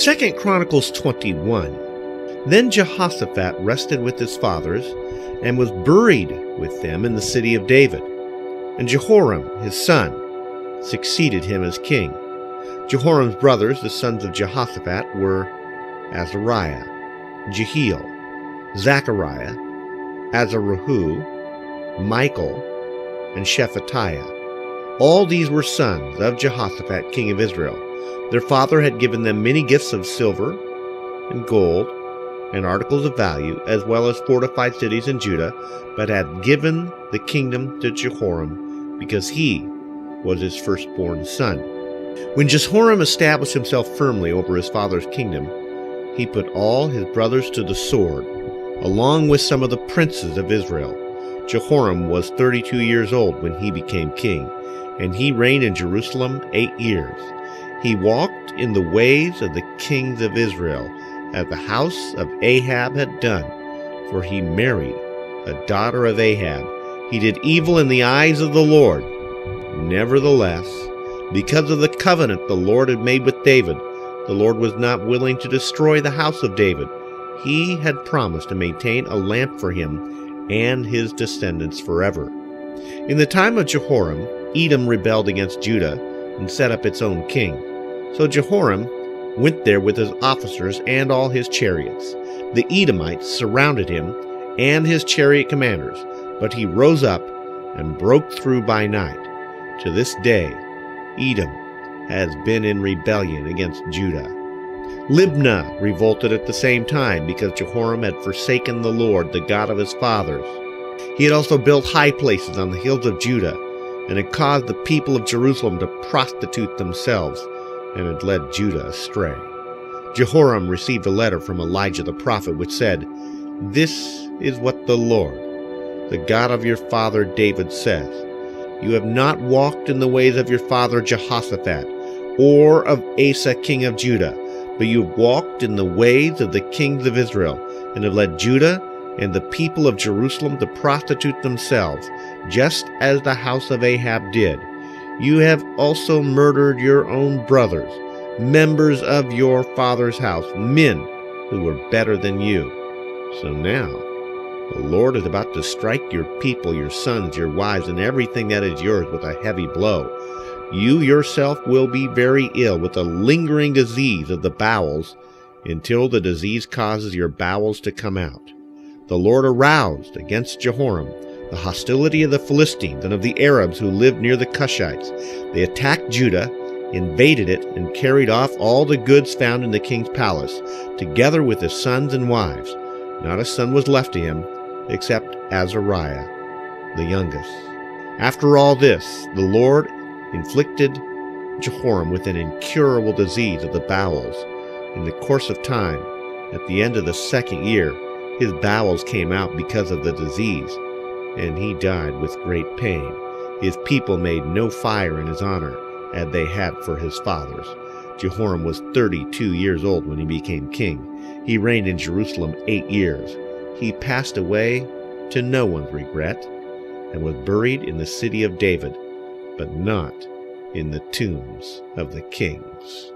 2 Chronicles 21. Then Jehoshaphat rested with his fathers, and was buried with them in the city of David. And Jehoram, his son, succeeded him as king. Jehoram's brothers, the sons of Jehoshaphat, were Azariah, Jehiel, Zechariah, Azariah, Michael, and Shephatiah. All these were sons of Jehoshaphat, king of Israel. Their father had given them many gifts of silver and gold and articles of value, as well as fortified cities in Judah, but had given the kingdom to Jehoram because he was his firstborn son. When Jehoram established himself firmly over his father's kingdom, he put all his brothers to the sword, along with some of the princes of Israel. Jehoram was 32 years old when he became king, and he reigned in Jerusalem 8 years. He walked in the ways of the kings of Israel, as the house of Ahab had done, for he married a daughter of Ahab. He did evil in the eyes of the Lord. Nevertheless, because of the covenant the Lord had made with David, the Lord was not willing to destroy the house of David. He had promised to maintain a lamp for him and his descendants forever. In the time of Jehoram, Edom rebelled against Judah and set up its own king. So Jehoram went there with his officers and all his chariots. The Edomites surrounded him and his chariot commanders, but he rose up and broke through by night. To this day, Edom has been in rebellion against Judah. Libnah revolted at the same time because Jehoram had forsaken the Lord, the God of his fathers. He had also built high places on the hills of Judah and had caused the people of Jerusalem to prostitute themselves and had led Judah astray. Jehoram received a letter from Elijah the prophet, which said, "This is what the Lord, the God of your father David, says. You have not walked in the ways of your father Jehoshaphat, or of Asa king of Judah, but you have walked in the ways of the kings of Israel, and have led Judah and the people of Jerusalem to prostitute themselves, just as the house of Ahab did. You have also murdered your own brothers, members of your father's house, men who were better than you. So now the Lord is about to strike your people, your sons, your wives, and everything that is yours with a heavy blow. You yourself will be very ill with a lingering disease of the bowels until the disease causes your bowels to come out." The Lord aroused against Jehoram the hostility of the Philistines and of the Arabs who lived near the Cushites. They attacked Judah, invaded it, and carried off all the goods found in the king's palace, together with his sons and wives. Not a son was left to him, except Azariah, the youngest. After all this, the Lord inflicted Jehoram with an incurable disease of the bowels. In the course of time, at the end of the 2nd year, his bowels came out because of the disease, and he died with great pain. His people made no fire in his honor, as they had for his fathers. Jehoram was 32 years old when he became king. He reigned in Jerusalem 8 years. He passed away to no one's regret, and was buried in the city of David, but not in the tombs of the kings.